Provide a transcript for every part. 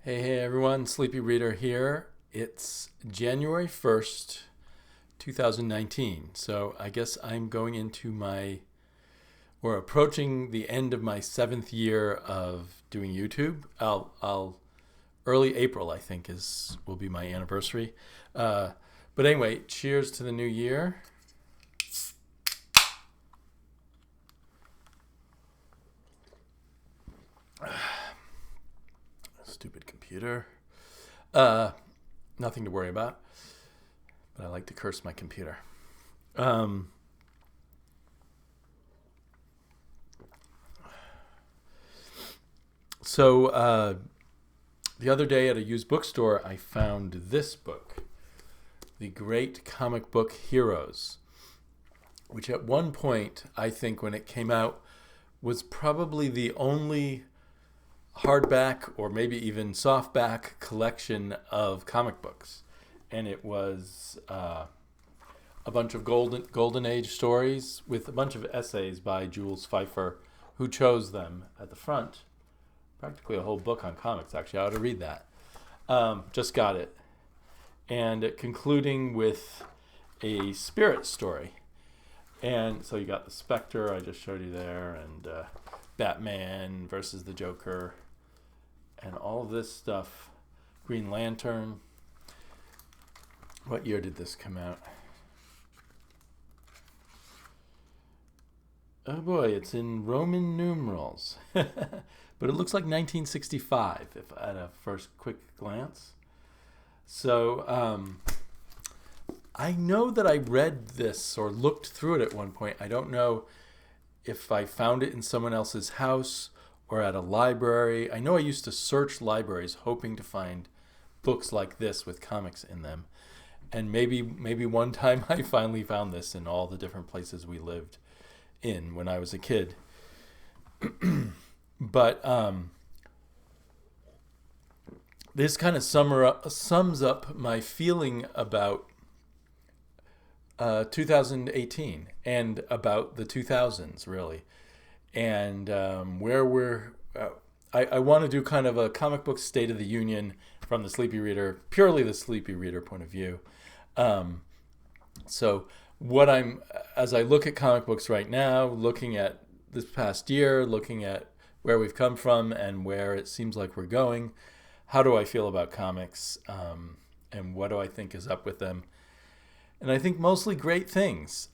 Hey everyone, Sleepy Reader here. It's January 1st, 2019. So I guess I'm going into we're approaching the end of my 7th year of doing YouTube. Early April, I think, will be my anniversary. But anyway, cheers to the new year. Stupid computer. Nothing to worry about, but I like to curse my computer. So the other day at a used bookstore, I found this book, The Great Comic Book Heroes, which at one point, I think when it came out, was probably the only hardback or maybe even softback collection of comic books. And it was a bunch of golden age stories with a bunch of essays by Jules Feiffer, who chose them at the front. Practically a whole book on comics, actually. I ought to read that. Just got it. And concluding with a spirit story. And so you got the Spectre, I just showed you there, and Batman versus the Joker, and all of this stuff. Green Lantern. What year did this come out? Oh boy, it's in Roman numerals. But it looks like 1965, if at a first quick glance. So I know that I read this or looked through it at one point. I don't know if I found it in someone else's house or at a library. I know I used to search libraries hoping to find books like this with comics in them. And maybe one time I finally found this in all the different places we lived in when I was a kid. But this kind of sums up my feeling about 2018 and about the 2000s, really. And where we're... I want to do kind of a comic book State of the Union from the Sleepy Reader, purely the Sleepy Reader point of view. So as I look at comic books right now, looking at this past year, looking at where we've come from and where it seems like we're going, how do I feel about comics, and what do I think is up with them? And I think mostly great things.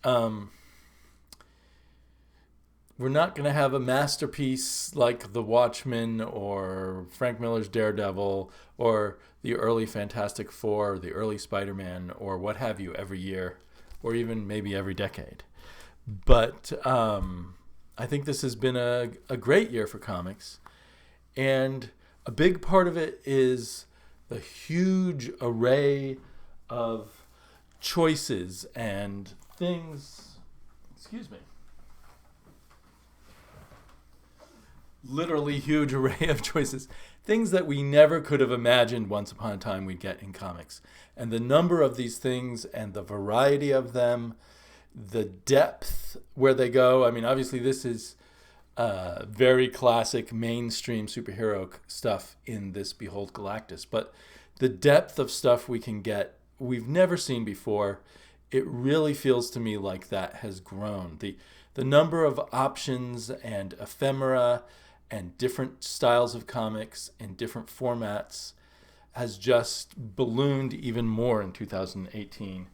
We're not going to have a masterpiece like The Watchmen or Frank Miller's Daredevil or the early Fantastic Four, or the early Spider-Man, or what have you every year, or even maybe every decade. But I think this has been a great year for comics. And a big part of it is the huge array of choices and things. Excuse me. Literally huge array of choices. Things that we never could have imagined once upon a time we'd get in comics. And the number of these things and the variety of them, the depth where they go. I mean, obviously this is very classic mainstream superhero stuff in this Behold Galactus. But the depth of stuff we can get, we've never seen before. It really feels to me like that has grown. The number of options and ephemera and different styles of comics in different formats has just ballooned even more in 2018.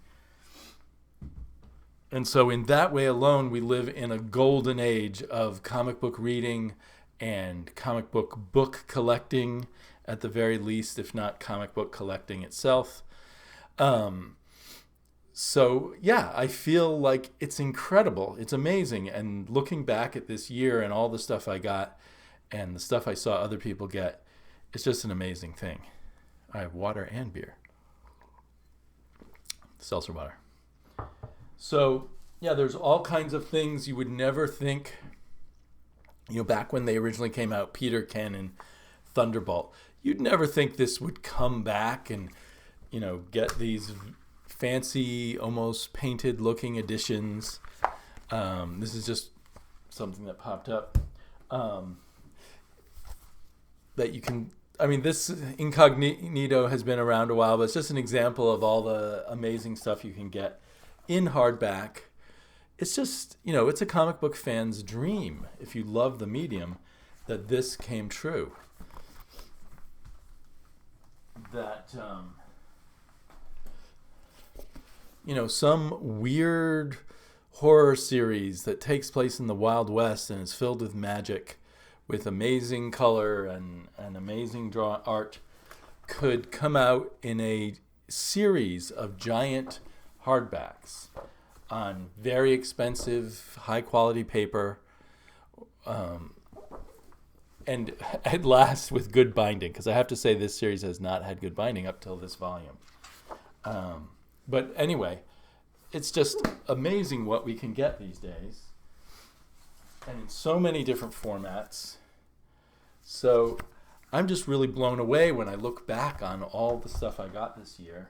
And so in that way alone, we live in a golden age of comic book reading and comic book collecting, at the very least, if not comic book collecting itself. So yeah, I feel like it's incredible. It's amazing. And looking back at this year and all the stuff I got and the stuff I saw other people get, it's just an amazing thing. I have water and beer. Seltzer water. So yeah, there's all kinds of things you would never think, back when they originally came out, Peter, Ken, and Thunderbolt, you'd never think this would come back and, get these fancy, almost painted looking editions. This is just something that popped up. That you can I mean, this Incognito has been around a while, but it's just an example of all the amazing stuff you can get in hardback. It's just, it's a comic book fan's dream, if you love the medium, that this came true. That, some weird horror series that takes place in the Wild West and is filled with magic, with amazing color and amazing art, could come out in a series of giant hardbacks on very expensive, high-quality paper, and at last with good binding, because I have to say this series has not had good binding up till this volume. But anyway, it's just amazing what we can get these days, and in so many different formats. So I'm just really blown away when I look back on all the stuff I got this year.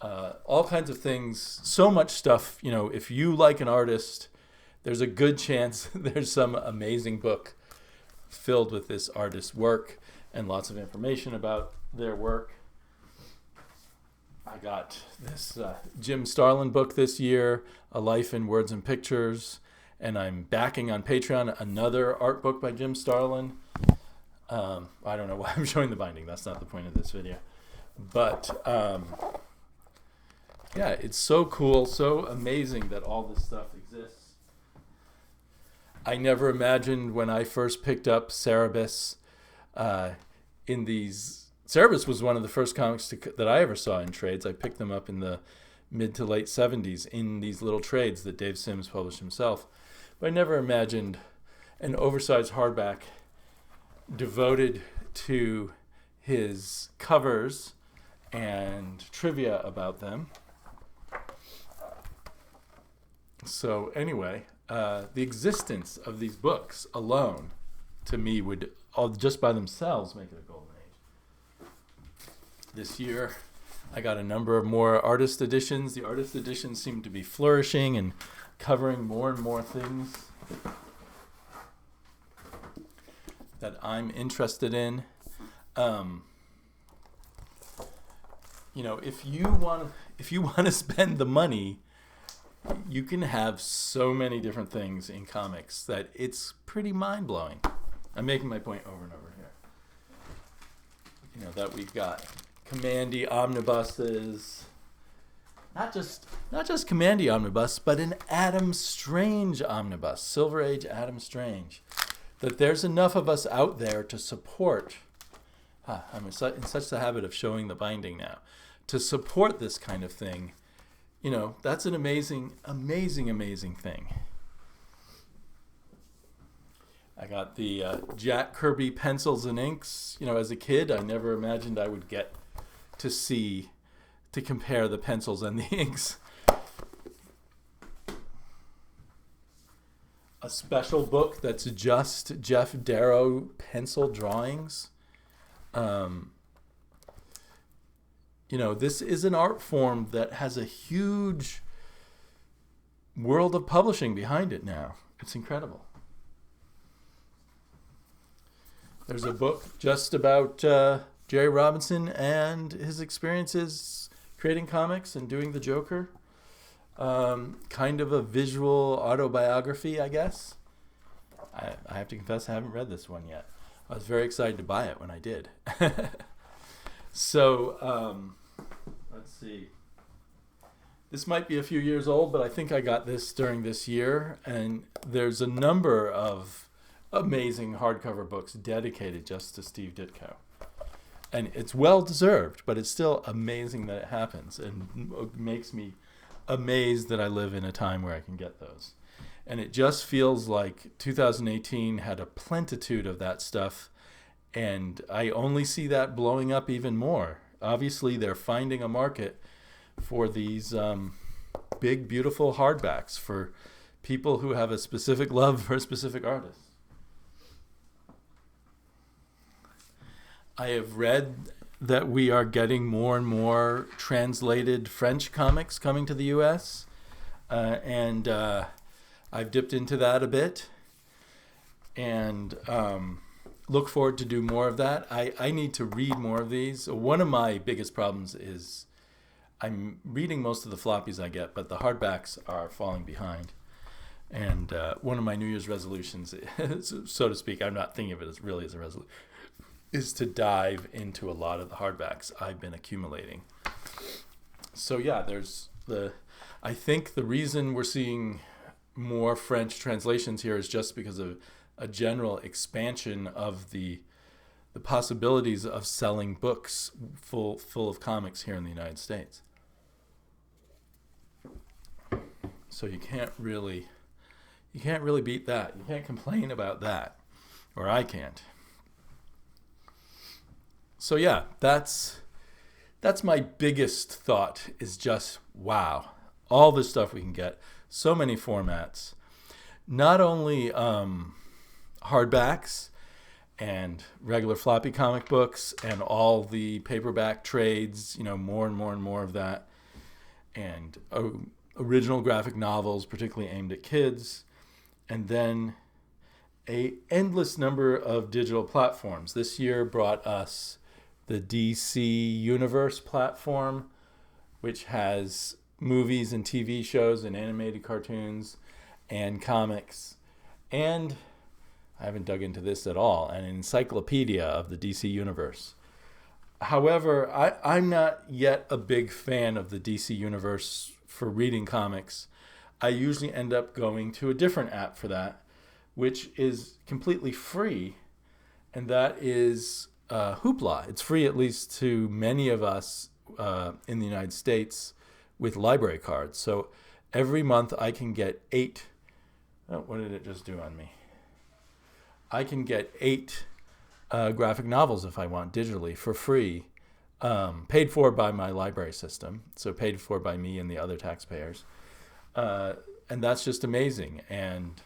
All kinds of things, so much stuff. If you like an artist, there's a good chance there's some amazing book filled with this artist's work and lots of information about their work. I got this Jim Starlin book this year, A Life in Words and Pictures, and I'm backing on Patreon another art book by Jim Starlin. I don't know why I'm showing the binding. That's not the point of this video. But yeah, it's so cool, so amazing that all this stuff exists. I never imagined when I first picked up Cerebus Cerebus was one of the first comics that I ever saw in trades. I picked them up in the mid to late 70s in these little trades that Dave Sims published himself. But I never imagined an oversized hardback devoted to his covers and trivia about them. So anyway, the existence of these books alone, to me, would all just by themselves make it a golden age. This year, I got a number of more artist editions. The artist editions seem to be flourishing and covering more and more things that I'm interested in. If you want to spend the money, you can have so many different things in comics that it's pretty mind-blowing. I'm making my point over and over here. That we've got Commandy omnibuses, not just Commandy omnibus, but an Adam Strange omnibus, Silver Age Adam Strange. That there's enough of us out there to support. I'm in such the habit of showing the binding now. To support this kind of thing, that's an amazing, amazing, amazing thing. I got the Jack Kirby pencils and inks. As a kid, I never imagined I would get to compare the pencils and the inks. A special book that's just Jeff Darrow pencil drawings. This is an art form that has a huge world of publishing behind it now. It's incredible. There's a book just about Jerry Robinson and his experiences creating comics and doing the Joker. Kind of a visual autobiography, I guess. I have to confess I haven't read this one yet. I was very excited to buy it when I did. So, let's see. This might be a few years old, but I think I got this during this year. And there's a number of amazing hardcover books dedicated just to Steve Ditko. And it's well deserved, but it's still amazing that it happens. And it makes me amazed that I live in a time where I can get those. And it just feels like 2018 had a plentitude of that stuff, and I only see that blowing up even more. Obviously, they're finding a market for these big, beautiful hardbacks for people who have a specific love for a specific artist. I have read that we are getting more and more translated French comics coming to the U.S., and I've dipped into that a bit. And look forward to do more of that. I need to read more of these. One of my biggest problems is I'm reading most of the floppies I get, but the hardbacks are falling behind. And one of my New Year's resolutions, so to speak, I'm not thinking of it as really as a resolution, is to dive into a lot of the hardbacks I've been accumulating. So yeah, I think the reason we're seeing more French translations here is just because of a general expansion of the possibilities of selling books full of comics here in the United States. So you can't really beat that. You can't complain about that, or I can't. So yeah, that's my biggest thought, is just wow, all this stuff we can get, so many formats, not only hardbacks and regular floppy comic books and all the paperback trades, more and more and more of that, and original graphic novels, particularly aimed at kids, and then a endless number of digital platforms. This year brought us the DC Universe platform, which has movies and TV shows and animated cartoons and comics, and I haven't dug into this at all, an encyclopedia of the DC Universe. However, I'm not yet a big fan of the DC Universe for reading comics. I usually end up going to a different app for that, which is completely free, and that is Hoopla. It's free, at least to many of us in the United States, with library cards. So every month I can get 8. Oh, what did it just do on me? I can get 8 graphic novels if I want digitally for free, paid for by my library system, so paid for by me and the other taxpayers. And that's just amazing. And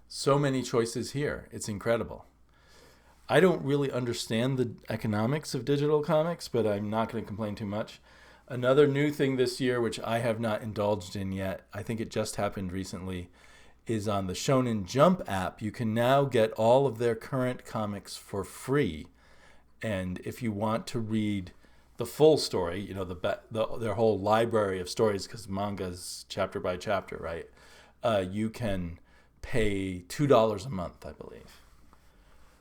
so many choices here. It's incredible. I don't really understand the economics of digital comics, but I'm not going to complain too much. Another new thing this year, which I have not indulged in yet, I think it just happened recently, is on the Shonen Jump app. You can now get all of their current comics for free. And if you want to read the full story, their whole library of stories, because manga's chapter by chapter, right? You can pay $2 a month, I believe.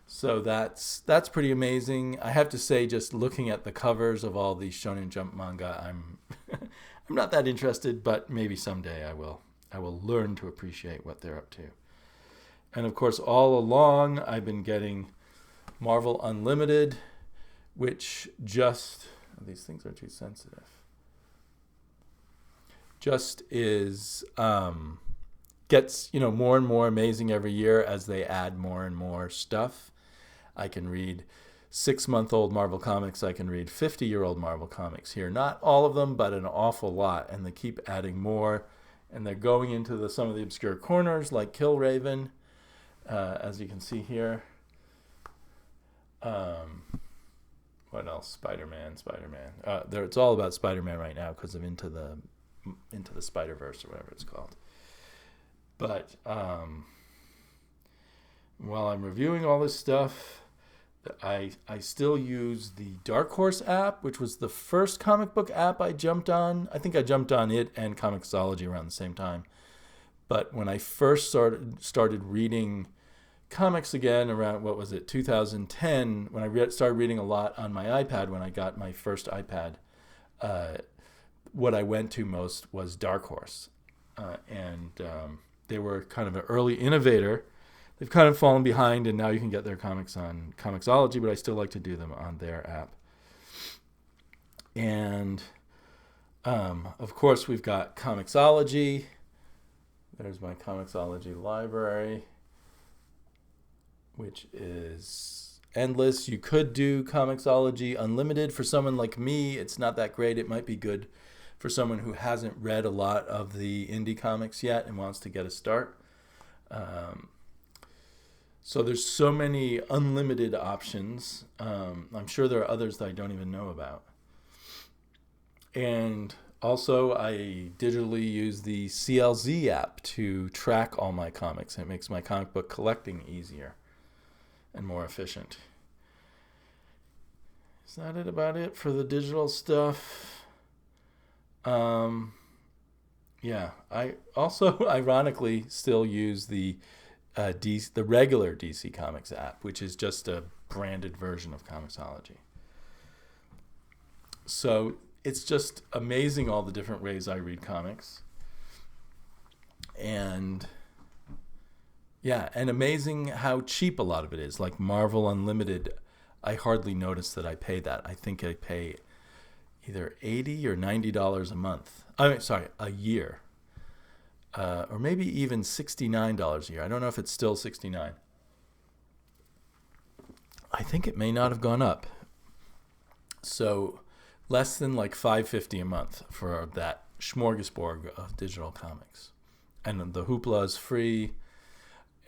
So that's pretty amazing. I have to say, just looking at the covers of all these Shonen Jump manga, I'm I'm not that interested, but maybe someday I will learn to appreciate what they're up to. And of course, all along I've been getting Marvel Unlimited, which these things are too sensitive. Just gets more and more amazing every year as they add more and more stuff. I can read 6-month-old Marvel comics. I can read 50-year-old Marvel comics here. Not all of them, but an awful lot. And they keep adding more. And they're going into some of the obscure corners, like Killraven, as you can see here. What else? Spider-Man. It's all about Spider-Man right now because of Into the Spider-Verse, or whatever it's called. But while I'm reviewing all this stuff, I still use the Dark Horse app, which was the first comic book app I jumped on. I think I jumped on it and Comixology around the same time. But when I first started reading comics again around, 2010, when I started reading a lot on my iPad, when I got my first iPad, what I went to most was Dark Horse. And they were kind of an early innovator. They've kind of fallen behind, and now you can get their comics on Comixology, but I still like to do them on their app. And, of course, we've got Comixology. There's my Comixology library, which is endless. You could do Comixology Unlimited. For someone like me, it's not that great. It might be good for someone who hasn't read a lot of the indie comics yet and wants to get a start. So there's so many unlimited options. I'm sure there are others that I don't even know about. And also, I digitally use the CLZ app to track all my comics. It makes my comic book collecting easier. and more efficient. Is that about it for the digital stuff? Yeah, I also ironically still use the regular DC Comics app, which is just a branded version of Comixology. So it's just amazing all the different ways I read comics. And yeah, and amazing how cheap a lot of it is. Like Marvel Unlimited, I hardly notice that I pay that. I think I pay either $80 or $90 a month. A year. Or maybe even $69 a year. I don't know if it's still $69. I think it may not have gone up. So less than like $5.50 a month for that smorgasbord of digital comics. And the Hoopla is free.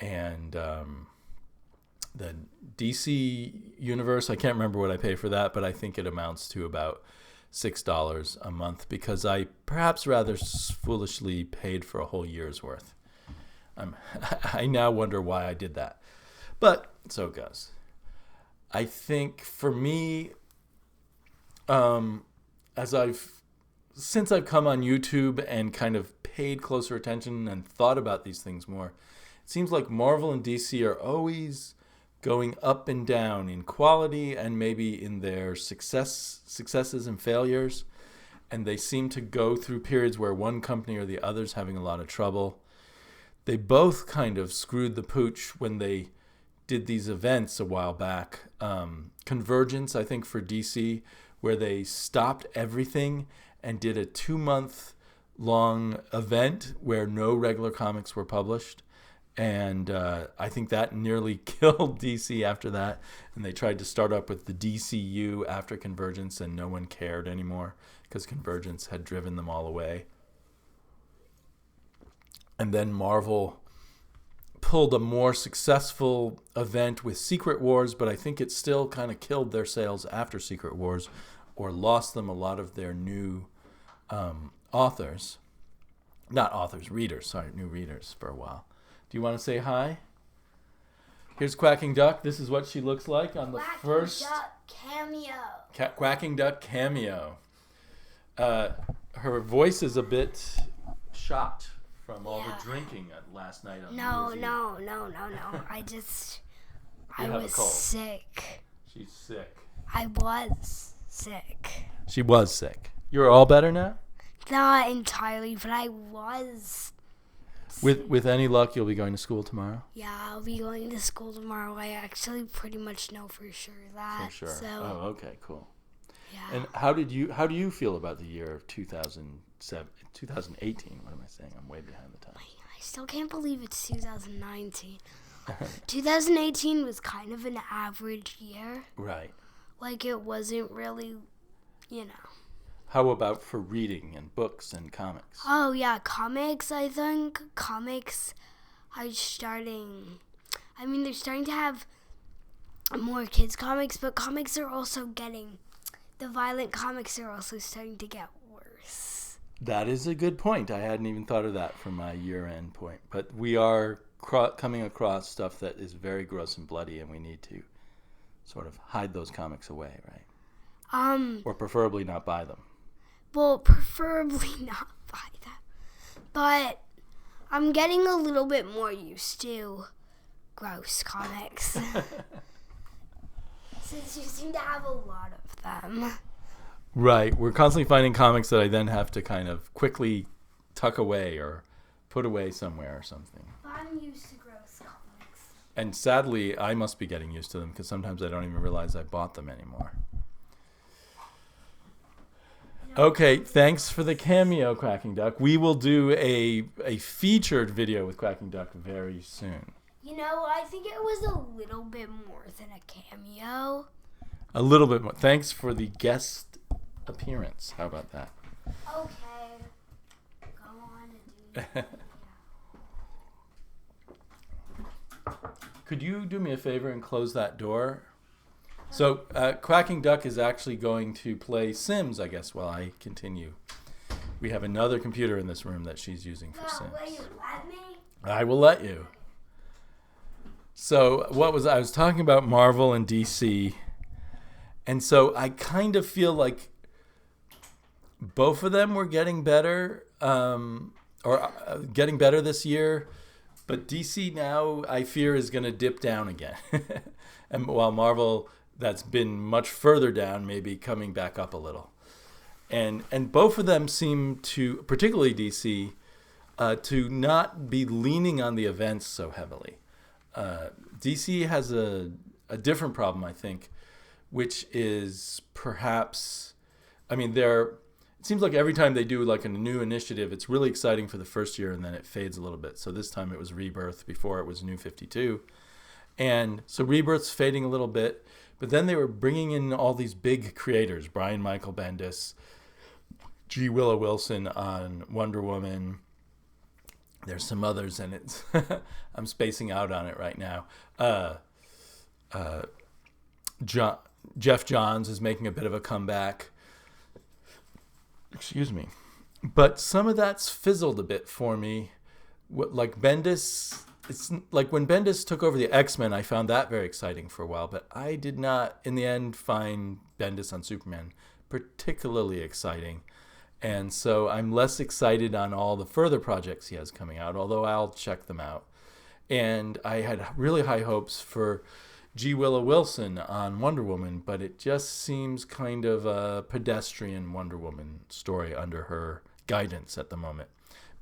And the DC Universe, I can't remember what I pay for that, but I think it amounts to about $6 a month because I perhaps rather foolishly paid for a whole year's worth. I now wonder why I did that. But so it goes. I think for me, since I've come on YouTube and kind of paid closer attention and thought about these things more, it seems like Marvel and DC are always going up and down in quality and maybe in their successes and failures. And they seem to go through periods where one company or the other's having a lot of trouble. They both kind of screwed the pooch when they did these events a while back. Convergence, I think, for DC, where they stopped everything and did a 2-month-long event where no regular comics were published. And I think that nearly killed DC after that. And they tried to start up with the DCU after Convergence, and no one cared anymore because Convergence had driven them all away. And then Marvel pulled a more successful event with Secret Wars, but I think it still kind of killed their sales after Secret Wars, or lost them a lot of their new readers new readers for a while. Do you want to say hi? Here's Quacking Duck. This is what she looks like on the first Duck cameo. Quacking Duck cameo. Her voice is a bit shot from all the drinking last night on New Year's Eve. No. I was sick. She's sick. I was sick. She was sick. You're all better now? Not entirely, but I was. With any luck, you'll be going to school tomorrow? Yeah, I'll be going to school tomorrow. I actually pretty much know for sure that. For sure. So, oh, okay, cool. Yeah. And how do you feel about the year of 2018? What am I saying? I'm way behind the time. I still can't believe it's 2019. 2018 was kind of an average year. Right. Like, it wasn't really, you know. How about for reading and books and comics? Oh, yeah, comics, I think. Comics are starting... I mean, they're starting to have more kids' comics, but comics are also getting... The violent comics are also starting to get worse. That is a good point. I hadn't even thought of that from my year-end point. But we are coming across stuff that is very gross and bloody, and we need to sort of hide those comics away, right? Or preferably not buy them. Well, preferably not buy them. But I'm getting a little bit more used to gross comics. Since you seem to have a lot of them. Right. We're constantly finding comics that I then have to kind of quickly tuck away or put away somewhere or something. I'm used to gross comics. And sadly, I must be getting used to them because sometimes I don't even realize I bought them anymore. Okay, thanks for the cameo, Quacking Duck. We will do a featured video with Quacking Duck very soon. You know, I think it was a little bit more than a cameo. A little bit more. Thanks for the guest appearance. How about that? Okay. Go on and do it. Could you do me a favor and close that door? So, Quacking Duck is actually going to play Sims, I guess, while I continue. We have another computer in this room that she's using for Sims. Will you let me? I will let you. So I was talking about Marvel and DC, and so I kind of feel like both of them were getting better, getting better this year. But DC now, I fear, is going to dip down again. And while Marvel, that's been much further down, maybe coming back up a little. And both of them seem to, particularly DC, to not be leaning on the events so heavily. DC has a different problem, I think, which is perhaps, I mean, it seems like every time they do like a new initiative, it's really exciting for the first year and then it fades a little bit. So this time it was Rebirth, before it was New 52. And so Rebirth's fading a little bit, but then they were bringing in all these big creators, Brian Michael Bendis, G. Willow Wilson on Wonder Woman. There's some others, and it's I'm spacing out on it right now. Jeff Johns is making a bit of a comeback. Excuse me. But some of that's fizzled a bit for me. Like Bendis, it's like when Bendis took over the X-Men, I found that very exciting for a while, but I did not, in the end, find Bendis on Superman particularly exciting. And so I'm less excited on all the further projects he has coming out, although I'll check them out. And I had really high hopes for G. Willow Wilson on Wonder Woman, but it just seems kind of a pedestrian Wonder Woman story under her guidance at the moment.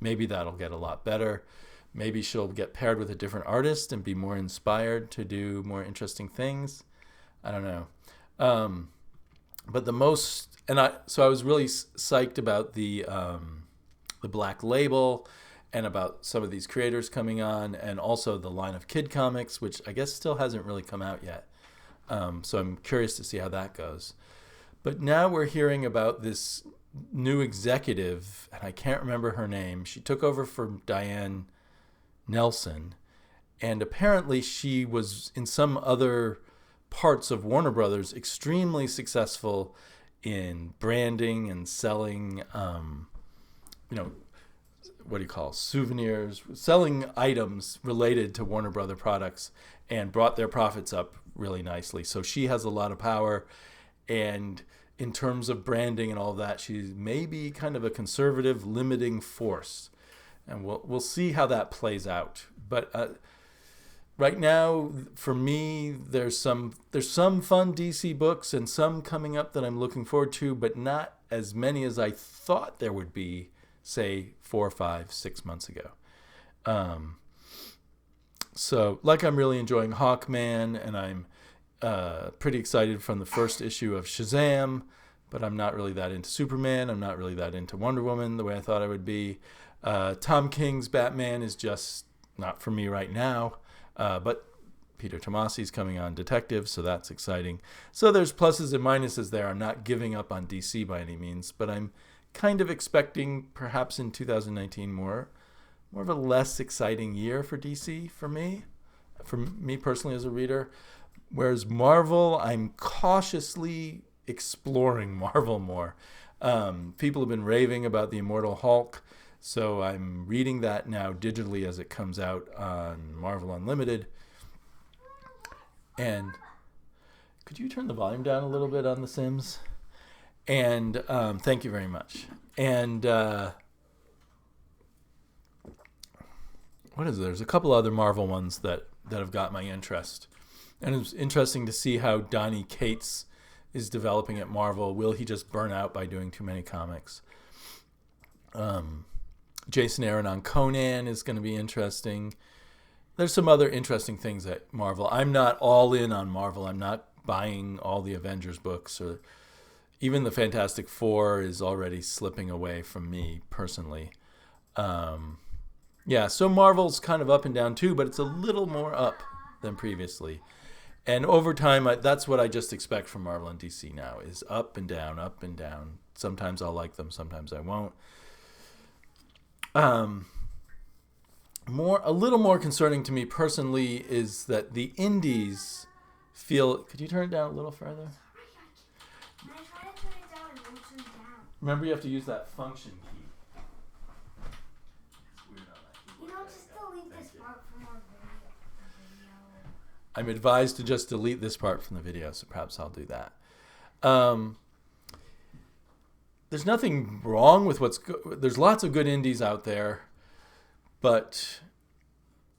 Maybe that'll get a lot better. Maybe she'll get paired with a different artist and be more inspired to do more interesting things. I don't know. But the most, so I was really psyched about the Black Label, and about some of these creators coming on, and also the line of kid comics, which I guess still hasn't really come out yet. So I'm curious to see how that goes. But now we're hearing about this new executive, and I can't remember her name. She took over from Diane Nelson, and apparently she was in some other parts of Warner Brothers extremely successful in branding and selling, what do you call souvenirs, selling items related to Warner Brother products, and brought their profits up really nicely. So she has a lot of power, and in terms of branding and all of that, she's maybe kind of a conservative limiting force, and we'll see how that plays out. But right now, for me, there's some fun DC books and some coming up that I'm looking forward to, but not as many as I thought there would be, say 4, 5, 6 months ago. So like I'm really enjoying Hawkman, and I'm pretty excited from the first issue of Shazam, but I'm not really that into Superman. I'm not really that into Wonder Woman the way I thought I would be. Tom King's Batman is just not for me right now, but Peter Tomasi's coming on Detective, so that's exciting. So there's pluses and minuses there. I'm not giving up on DC by any means, but I'm kind of expecting perhaps in 2019 more of a less exciting year for DC for me personally as a reader. Whereas Marvel, I'm cautiously exploring Marvel more. People have been raving about the Immortal Hulk, so I'm reading that now digitally as it comes out on Marvel Unlimited. And could you turn the volume down a little bit on The Sims? And thank you very much. And what is it? There's a couple other Marvel ones that have got my interest. And it's interesting to see how Donny Cates is developing at Marvel. Will he just burn out by doing too many comics? Jason Aaron on Conan is going to be interesting. There's some other interesting things at Marvel. I'm not all in on Marvel. I'm not buying all the Avengers books, or even the Fantastic Four is already slipping away from me personally. So Marvel's kind of up and down too, but it's a little more up than previously. And over time, that's what I just expect from Marvel and DC now, is up and down, up and down. Sometimes I'll like them, sometimes I won't. A little more concerning to me personally is that the indies feel... Could you turn it down a little further? Remember, you have to use that function key. It's weird on that keyboard. Just delete this part from our video. I'm advised to just delete this part from the video, so perhaps I'll do that. There's nothing wrong with there's lots of good indies out there, but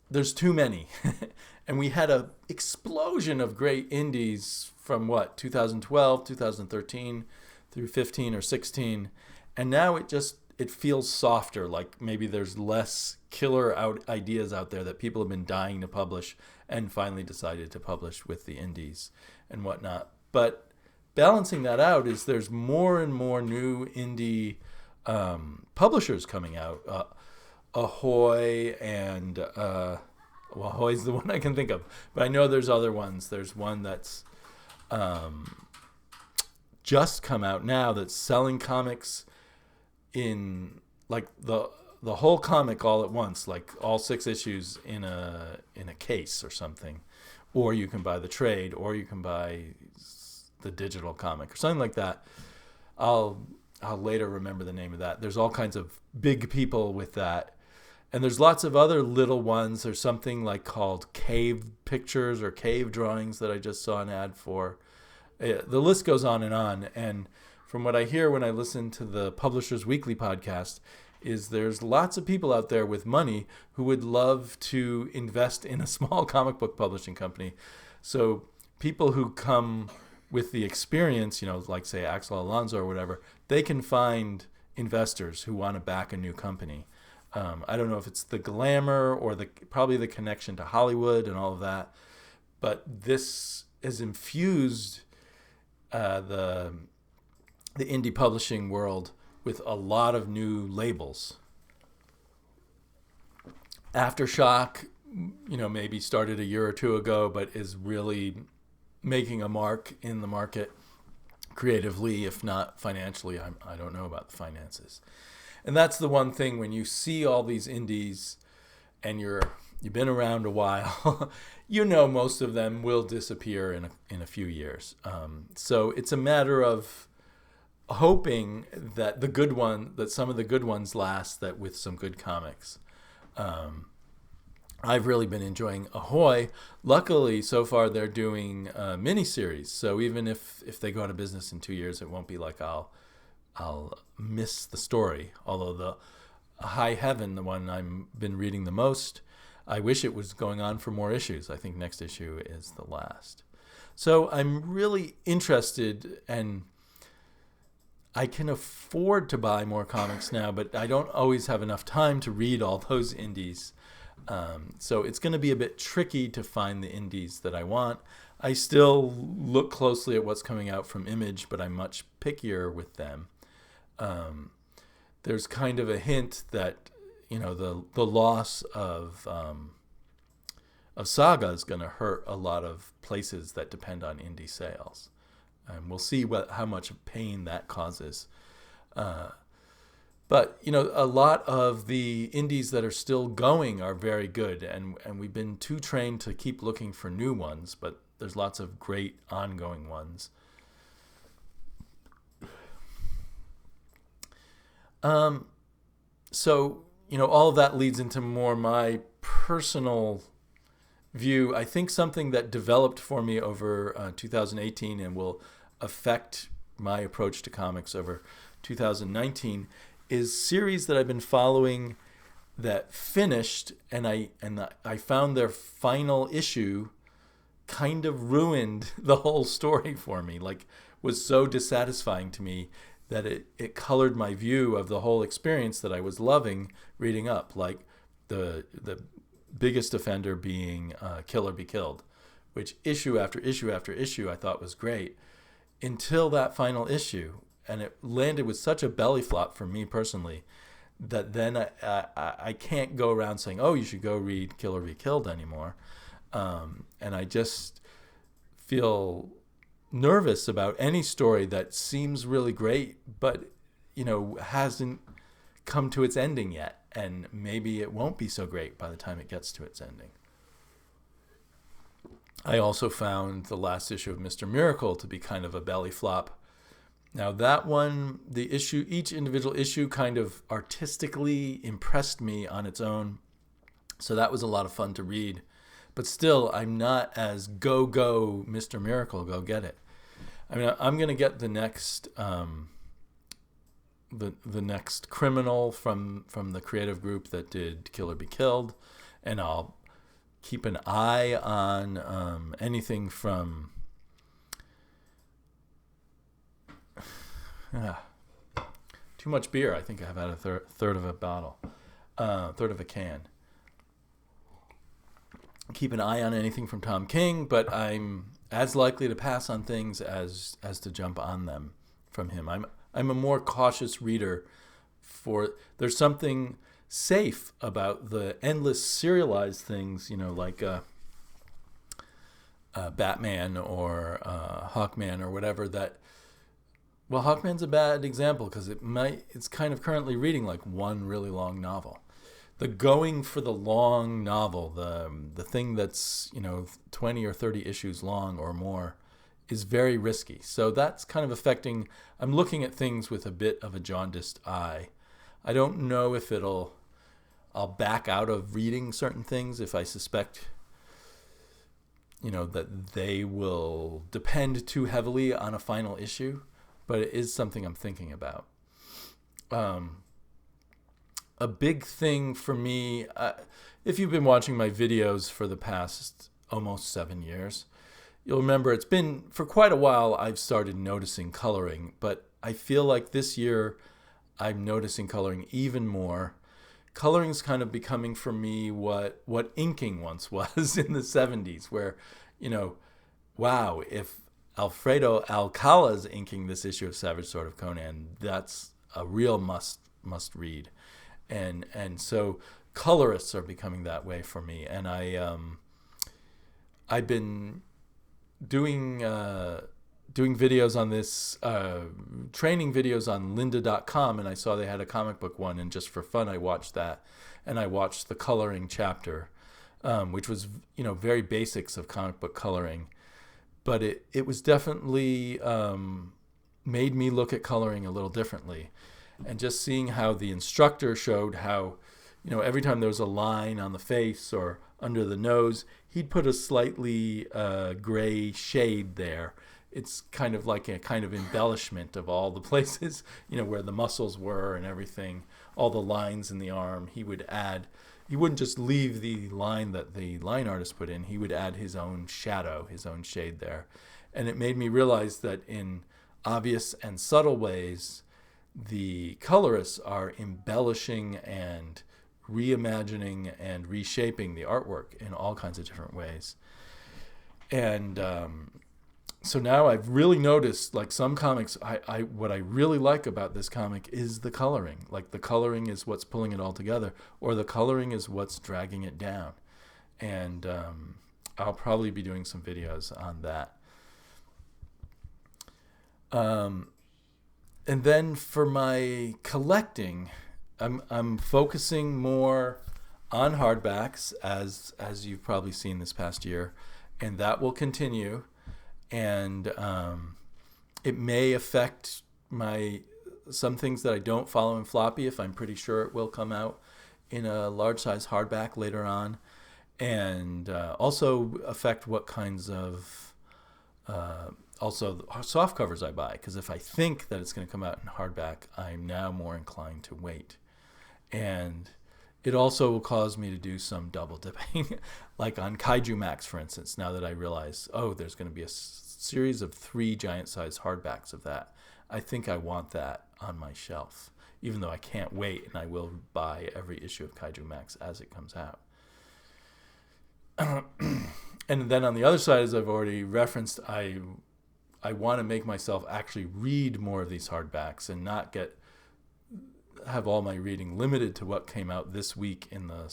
there's too many. And we had an explosion of great indies from 2012, 2013 through 15 or 16. And now it feels softer, like maybe there's less killer ideas out there that people have been dying to publish and finally decided to publish with the indies and whatnot. But balancing that out is there's more and more new indie publishers coming out. Ahoy and Ahoy's the one I can think of, but I know there's other ones. There's one that's just come out now that's selling comics in like the whole comic all at once, like all 6 issues in a case or something, or you can buy the trade, or you can buy the digital comic or something like that. I'll later remember the name of that. There's all kinds of big people with that. And there's lots of other little ones. There's something like called Cave Pictures or Cave Drawings that I just saw an ad for. The list goes on. And from what I hear when I listen to the Publishers Weekly podcast, is there's lots of people out there with money who would love to invest in a small comic book publishing company. So people who come with the experience, like say Axel Alonso or whatever, they can find investors who want to back a new company. I don't know if it's the glamour or probably the connection to Hollywood and all of that, but this has infused the indie publishing world with a lot of new labels. Aftershock, maybe started a year or two ago, but is really making a mark in the market creatively, if not financially. I don't know about the finances. And that's the one thing when you see all these indies and you've been around a while, most of them will disappear in a few years. So it's a matter of hoping that some of the good ones last, that with some good comics. I've really been enjoying Ahoy. Luckily, so far they're doing miniseries. So even if they go out of business in 2 years, it won't be like I'll miss the story. Although the High Heaven, the one I've been reading the most, I wish it was going on for more issues. I think next issue is the last. So I'm really interested, and I can afford to buy more comics now, but I don't always have enough time to read all those indies. So it's going to be a bit tricky to find the indies that I want. I still look closely at what's coming out from Image, but I'm much pickier with them. There's kind of a hint that the loss of Saga is going to hurt a lot of places that depend on indie sales, and we'll see how much pain that causes. But a lot of the indies that are still going are very good, and we've been too trained to keep looking for new ones, but there's lots of great ongoing ones. So, all of that leads into more my personal view. I think something that developed for me over 2018 and will affect my approach to comics over 2019 is series that I've been following that finished, and I found their final issue kind of ruined the whole story for me, like was so dissatisfying to me that it colored my view of the whole experience that I was loving reading up, like the biggest offender being Kill or Be Killed, which issue after issue after issue I thought was great until that final issue. And it landed with such a belly flop for me personally that then I can't go around saying, oh, you should go read Kill or Be Killed anymore. And I just feel nervous about any story that seems really great, but, hasn't come to its ending yet. And maybe it won't be so great by the time it gets to its ending. I also found the last issue of Mr. Miracle to be kind of a belly flop. Now that one, each individual issue kind of artistically impressed me on its own. So that was a lot of fun to read. but still, I'm not as go Mr. Miracle, go get it. I mean, I'm gonna get the next the next Criminal from the creative group that did Kill or Be Killed, and I'll keep an eye on anything from too much beer. I think I've had a third of a bottle, third of a can. Keep an eye on anything from Tom King, but I'm as likely to pass on things as to jump on them from him. I'm a more cautious reader. There's something safe about the endless serialized things, like Batman or Hawkman or whatever. Well, Hawkman's a bad example because it's kind of currently reading like one really long novel. The going for the long novel, the thing that's 20 or 30 issues long or more, is very risky. So that's kind of affecting. I'm looking at things with a bit of a jaundiced eye. I don't know if I'll back out of reading certain things if I suspect that they will depend too heavily on a final issue, but it is something I'm thinking about. A big thing for me, if you've been watching my videos for the past almost 7 years, you'll remember it's been for quite a while I've started noticing coloring, but I feel like this year I'm noticing coloring even more. Coloring's kind of becoming for me what inking once was in the 70s, where, wow, if Alfredo Alcala's inking this issue of Savage Sword of Conan, that's a real must read. And so colorists are becoming that way for me. And I've been doing videos on this, training videos on lynda.com, and I saw they had a comic book one, and just for fun I watched that, and I watched the coloring chapter, which was very basics of comic book coloring, but it was definitely made me look at coloring a little differently. And just seeing how the instructor showed how, every time there was a line on the face or under the nose, he'd put a slightly gray shade there. It's kind of like a kind of embellishment of all the places, where the muscles were and everything, all the lines in the arm. He wouldn't just leave the line that the line artist put in. He would add his own shadow, his own shade there. And it made me realize that in obvious and subtle ways, the colorists are embellishing and reimagining and reshaping the artwork in all kinds of different ways. And so now I've really noticed, like some comics, what I really like about this comic is the coloring. Like the coloring is what's pulling it all together, or the coloring is what's dragging it down. And I'll probably be doing some videos on that. And then for my collecting, I'm focusing more on hardbacks, as you've probably seen this past year, and that will continue. And it may affect some things that I don't follow in floppy, if I'm pretty sure it will come out in a large size hardback later on, and also affect what kinds of also the soft covers I buy, because if I think that it's going to come out in hardback, I'm now more inclined to wait. And it also will cause me to do some double dipping, like on Kaiju Max, for instance, now that I realize, there's going to be a series of 3 giant-sized hardbacks of that. I think I want that on my shelf, even though I can't wait, and I will buy every issue of Kaiju Max as it comes out. And then on the other side, as I've already referenced, I want to make myself actually read more of these hardbacks and not have all my reading limited to what came out this week in the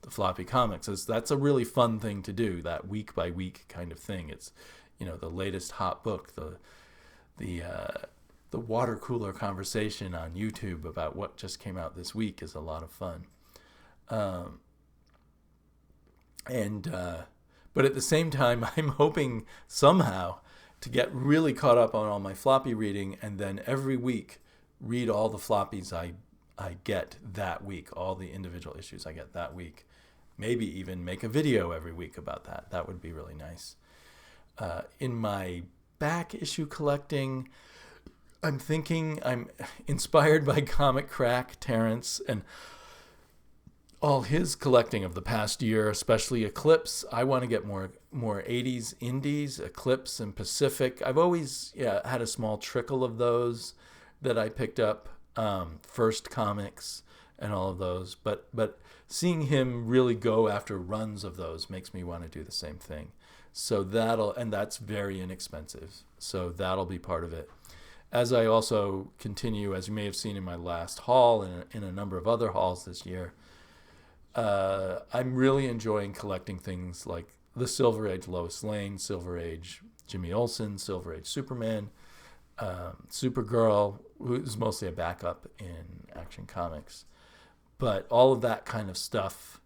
floppy comics. That's a really fun thing to do, that week by week kind of thing. It's the latest hot book, the water cooler conversation on YouTube about what just came out this week is a lot of fun. But at the same time, I'm hoping somehow to get really caught up on all my floppy reading, and then every week read all the floppies I get that week, all the individual issues I get that week. maybe even make a video every week about that. That would be really nice. In my back issue collecting, I'm inspired by Comic Crack Terrence and all his collecting of the past year, especially Eclipse. I want to get more 80s indies, Eclipse and Pacific. I've always had a small trickle of those that I picked up, First Comics and all of those. But seeing him really go after runs of those makes me want to do the same thing. So that's very inexpensive. So that'll be part of it. As I also continue, as you may have seen in my last haul and in a number of other hauls this year, I'm really enjoying collecting things like the Silver Age Lois Lane, Silver Age Jimmy Olsen, Silver Age Superman, Supergirl, who's mostly a backup in Action Comics. But all of that kind of stuff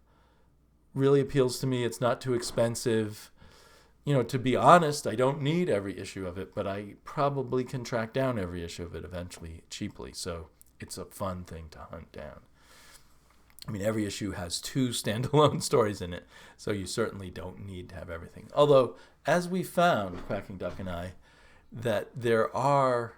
really appeals to me. It's not too expensive. To be honest, I don't need every issue of it, but I probably can track down every issue of it eventually cheaply. So it's a fun thing to hunt down. I mean, every issue has 2 standalone stories in it, so you certainly don't need to have everything. Although, as we found, Quacking Duck and I, that there are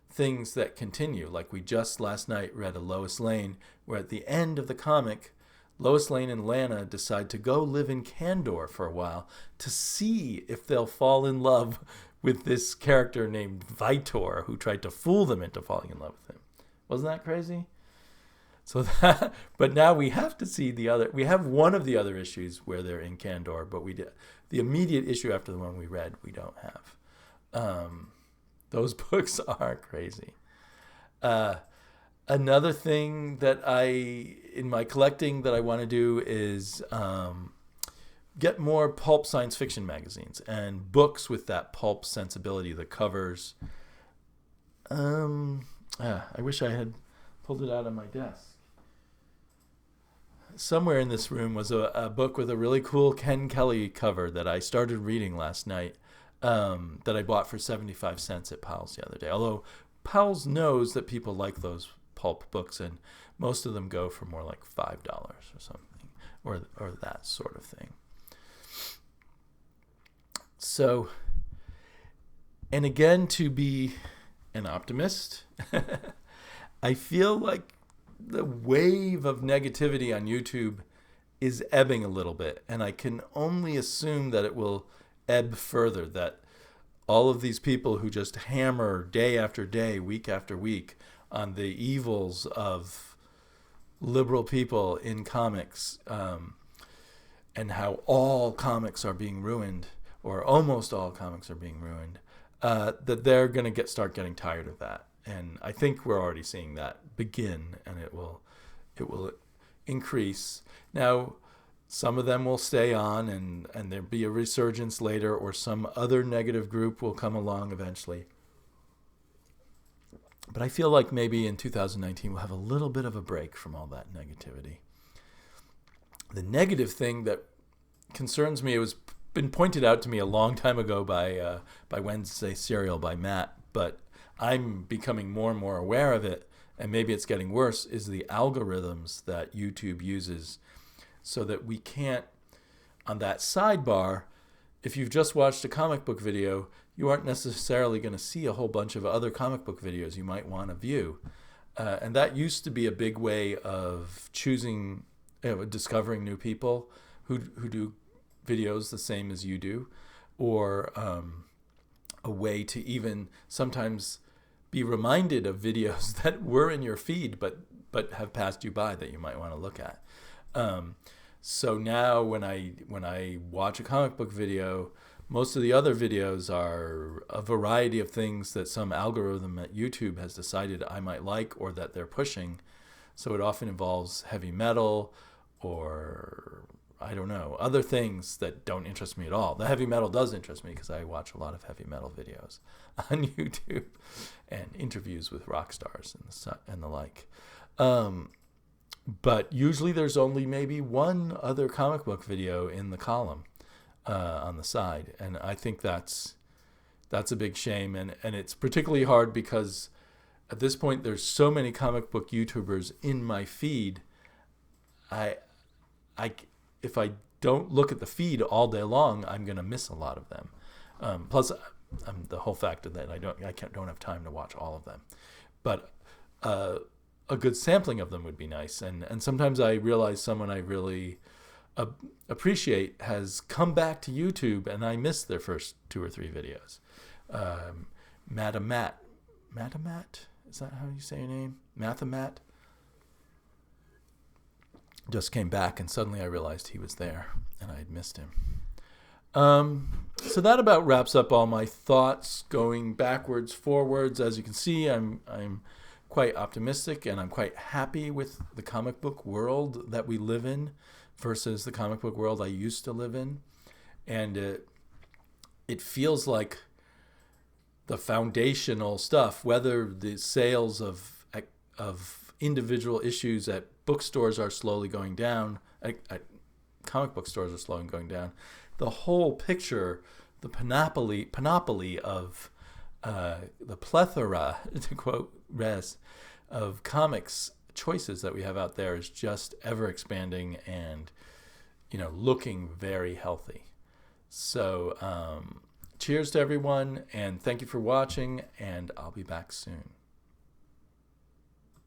things that continue. Like we just last night read a Lois Lane, where at the end of the comic, Lois Lane and Lana decide to go live in Kandor for a while to see if they'll fall in love with this character named Vitor, who tried to fool them into falling in love with him. Wasn't that crazy? But now we have to see we have one of the other issues where they're in Kandor, but the immediate issue after the one we read, we don't have. Those books are crazy. Another thing that in my collecting that I want to do is get more pulp science fiction magazines and books with that pulp sensibility, the covers. I wish I had pulled it out on my desk. Somewhere in this room was a book with a really cool Ken Kelly cover that I started reading last night, that I bought for 75 cents at Powell's the other day. Although Powell's knows that people like those pulp books, and most of them go for more like $5 or something, or that sort of thing. So, and again, to be an optimist, I feel like the wave of negativity on YouTube is ebbing a little bit, and I can only assume that it will ebb further, that all of these people who just hammer day after day, week after week on the evils of liberal people in comics, and how all comics are being ruined, or almost all comics are being ruined, that they're going to start getting tired of that. And I think we're already seeing that begin, and it will increase. Now, some of them will stay on, and there'll be a resurgence later, or some other negative group will come along eventually. But I feel like maybe in 2019 we'll have a little bit of a break from all that negativity. The negative thing that concerns me, it was been pointed out to me a long time ago by Wednesday Serial by Matt, but I'm becoming more and more aware of it, and maybe it's getting worse, is the algorithms that YouTube uses, so that we can't, on that sidebar, if you've just watched a comic book video, you aren't necessarily going to see a whole bunch of other comic book videos you might want to view. And that used to be a big way of choosing, discovering new people who do videos the same as you do, or a way to even sometimes be reminded of videos that were in your feed but have passed you by that you might want to look at. So now when I watch a comic book video, most of the other videos are a variety of things that some algorithm at YouTube has decided I might like or that they're pushing. So it often involves heavy metal or, I don't know, other things that don't interest me at all. The heavy metal does interest me because I watch a lot of heavy metal videos on YouTube and interviews with rock stars and the like. But usually there's only maybe one other comic book video in the column on the side. And I think that's a big shame. And it's particularly hard because at this point there's so many comic book YouTubers in my feed. if I don't look at the feed all day long, I'm going to miss a lot of them. Plus, the whole fact that I don't have time to watch all of them. But a good sampling of them would be nice. And sometimes I realize someone I really appreciate has come back to YouTube, and I missed their first 2 or 3 videos. Matamat, is that how you say your name? Mathamat just came back, and suddenly I realized he was there, and I had missed him. So that about wraps up all my thoughts going backwards, forwards. As you can see, I'm quite optimistic, and I'm quite happy with the comic book world that we live in versus the comic book world I used to live in. And it feels like the foundational stuff, whether the sales of individual issues at bookstores are slowly going down, at comic book stores are slowly going down, the whole picture, the panoply of the plethora, to quote Rez, of comics choices that we have out there is just ever expanding and, looking very healthy. So cheers to everyone, and thank you for watching, and I'll be back soon.